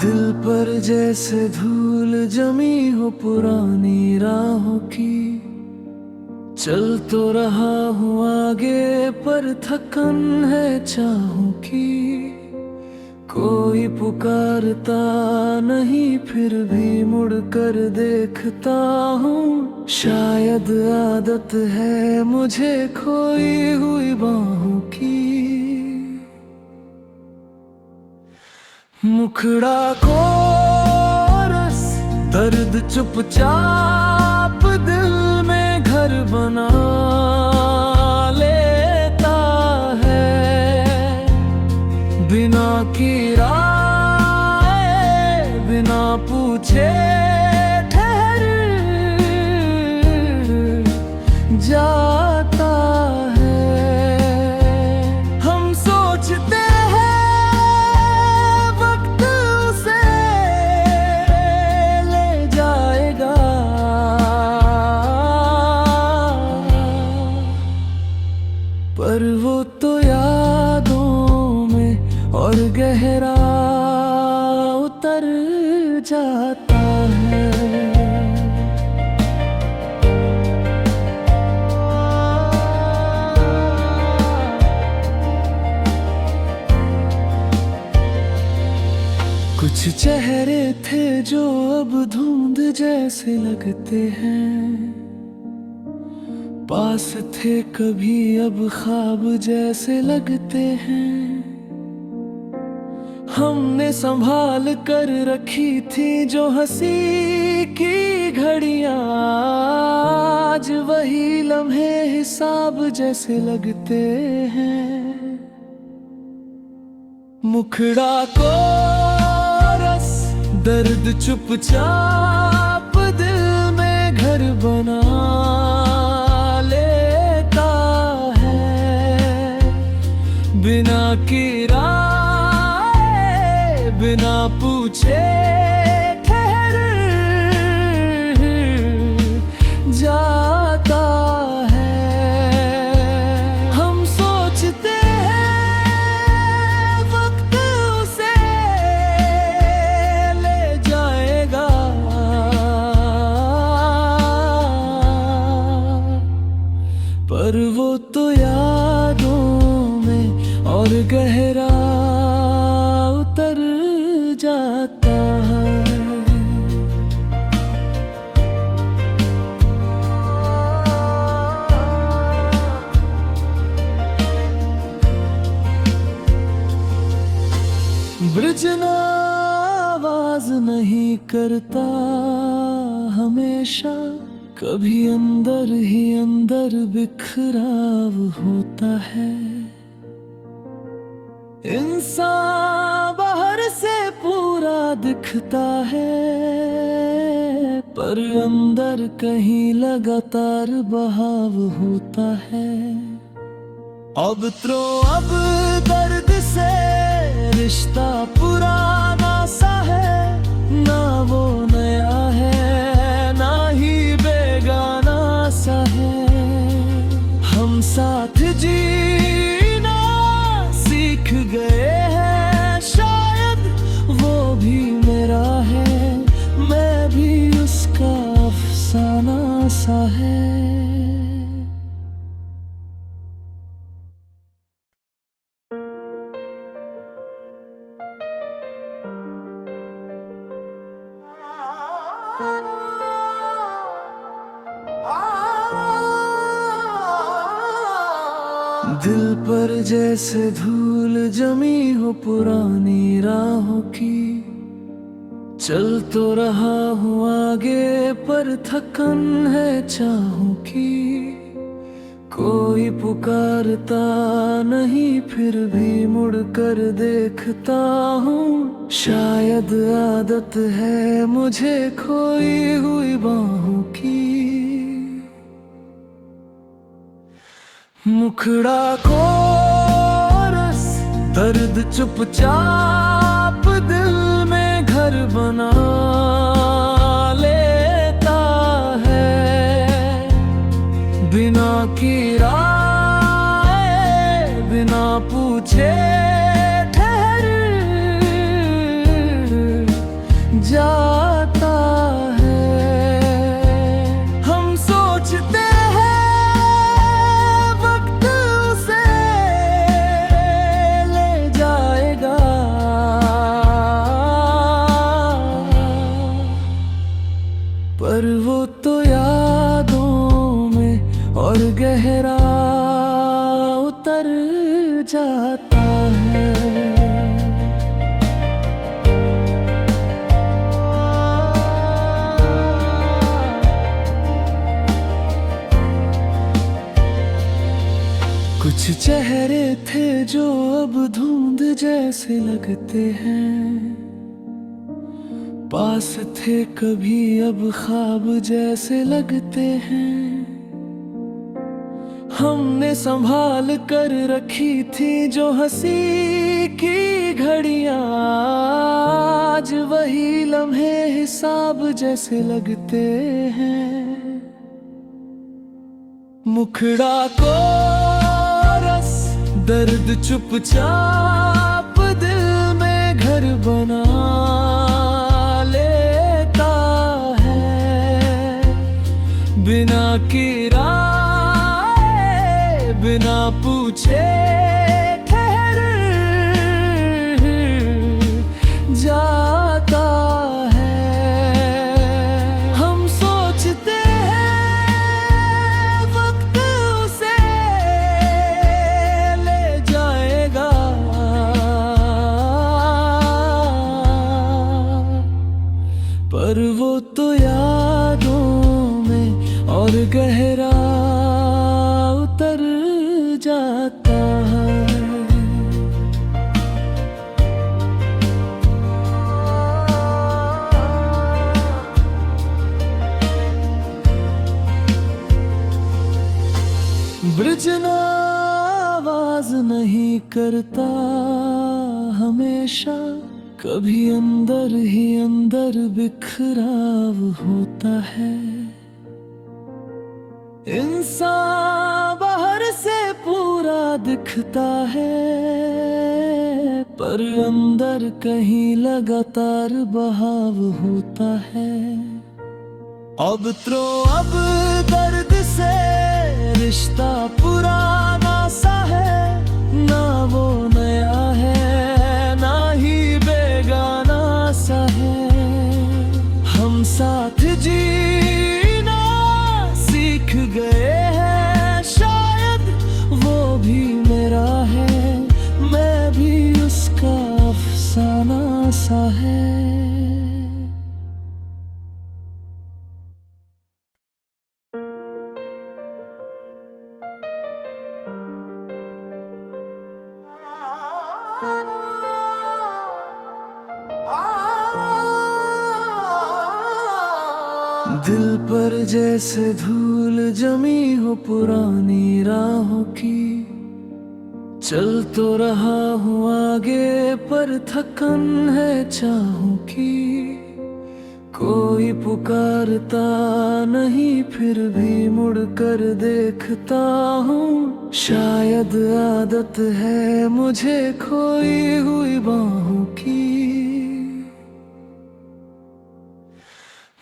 दिल पर जैसे धूल जमी हो पुरानी राहों की, चल तो रहा हूँ आगे पर थकन है चाहों की। कोई पुकारता नहीं फिर भी मुड़ कर देखता हूँ, शायद आदत है मुझे खोई हुई बाहों की। मुखड़ा को रस दर्द चुपचाप दिल में घर बना लेता है, बिना किराए बिना पूछे ठहर जाता है। हम सोचते पर वो तो यादों में और गहरा उतर जाता है। कुछ चेहरे थे जो अब धुंध जैसे लगते हैं, पास थे कभी अब ख्वाब जैसे लगते हैं। हमने संभाल कर रखी थी जो हंसी की घड़ियां, आज वही लम्हे हिसाब जैसे लगते हैं। मुखड़ा को रस दर्द चुपचाप दिल में घर बना बिना किराए बिना पूछे ठहर जाता है। हम सोचते हैं वक्त उसे ले जाएगा, पर वो तो यादों और गहरा उतर जाता है। ब्रिजना आवाज नहीं करता हमेशा, कभी अंदर ही अंदर बिखराव होता है। इंसान बाहर से पूरा दिखता है, पर अंदर कहीं लगातार बहाव होता है। अब दर्द से रिश्ता पुराना सा है, ना वो नया है ना ही बेगाना सा है। हम साथ जीना सीख गए हैं, शायद वो भी मेरा है, मैं भी उसका अफसाना सा है। दिल पर जैसे धूल जमी हो पुरानी राहों की, चल तो रहा हूँ आगे पर थकन है चाहों की। कोई पुकारता नहीं फिर भी मुड़ कर देखता हूँ, शायद आदत है मुझे खोई हुई बाहों की। मुखड़ा को रस दर्द चुपचाप दिल में घर बना लेता है, बिना किराए जाता है। हम सोचते हैं वक्त उसे ले जाएगा, पर वो तो यादों में और गहरा उतर जाता है। कुछ चेहरे थे जो अब धुंध जैसे लगते हैं, पास थे कभी अब ख्वाब जैसे लगते हैं। हमने संभाल कर रखी थी जो हंसी की घड़ियां, आज वही लम्हे हिसाब जैसे लगते हैं। मुखड़ा को रस दर्द चुपचाप दिल में घर बना लेता है, बिना किराए बिना पूछे ठहर जाता है। हम सोचते हैं वक्त उसे ले जाएगा, पर वो तो यादों में और गहरा उतर जाता है। ब्रिजना आवाज नहीं करता हमेशा, कभी अंदर ही अंदर बिखराव होता है। इंसान बाहर से पूरा दिखता है, पर अंदर कहीं लगातार बहाव होता है। अब दर्द से रिश्ता पुराना सा है, ना वो नया है ना ही बेगाना सा है। हम साथ जीना सीख गए हैं, शायद वो भी मेरा है, मैं भी उसका अफसाना सा है। दिल पर जैसे धूल जमी हो पुरानी राहों की, चल तो रहा हूँ आगे पर थकन है चाहों की। कोई पुकारता नहीं फिर भी मुड़ कर देखता हूँ, शायद आदत है मुझे खोई हुई बाहों की।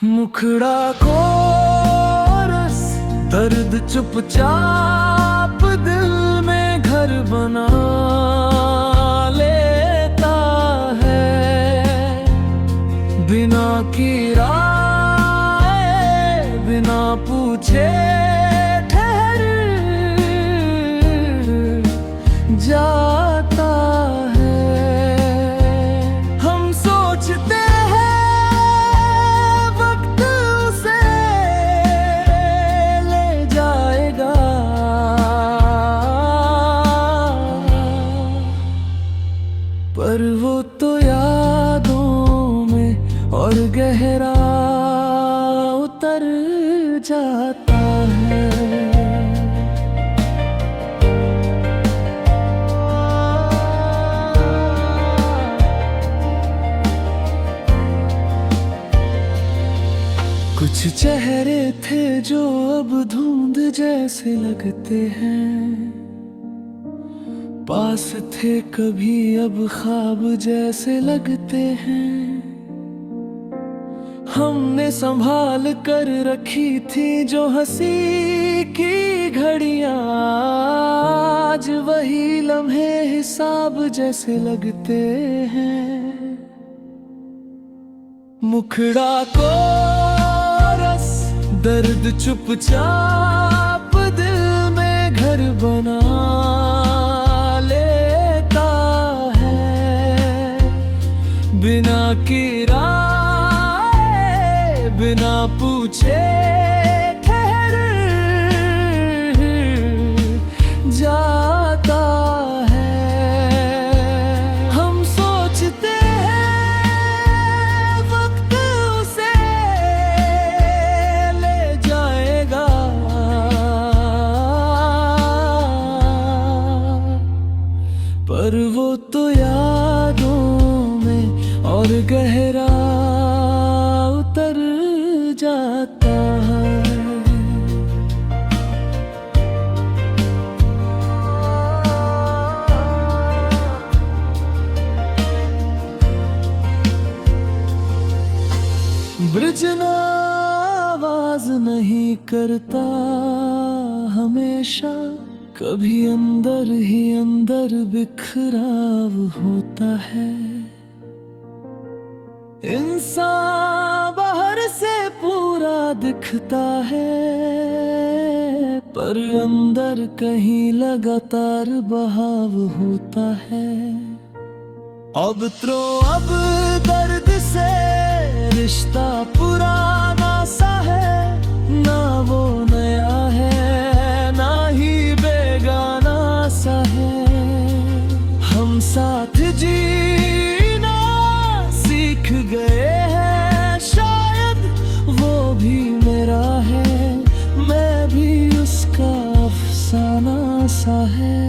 मुखड़ा को रस दर्द चुपचाप दिल में घर बना लेता है, बिना किराए बिना पूछे ठहर जाता है। हम सोचते पर वो तो यादों में और गहरा उतर जाता है। कुछ चेहरे थे जो अब धुंध जैसे लगते हैं, पास थे कभी अब ख्वाब जैसे लगते हैं। हमने संभाल कर रखी थी जो हंसी की घड़ियां, आज वही लम्हे हिसाब जैसे लगते हैं। मुखड़ा को रस दर्द चुपचाप दिल में घर बना लेता है, बिना किराए बिना पूछे ठहर जाता है। हम सोचते हैं वक्त उसे ले जाएगा, पर वो तो यादों में और गहरा उतर जाता है। ब्रिज आवाज नहीं करता हमेशा, कभी अंदर ही अंदर बिखराव होता है। इंसान बाहर से पूरा दिखता है, पर अंदर कहीं लगातार बहाव होता है। अब दर्द से रिश्ता पुराना सा है, ना वो नया है ना ही बेगाना सा है। हम साथ जीना सीख गए हैं, शायद वो भी मेरा है, मैं भी उसका अफसाना सा है।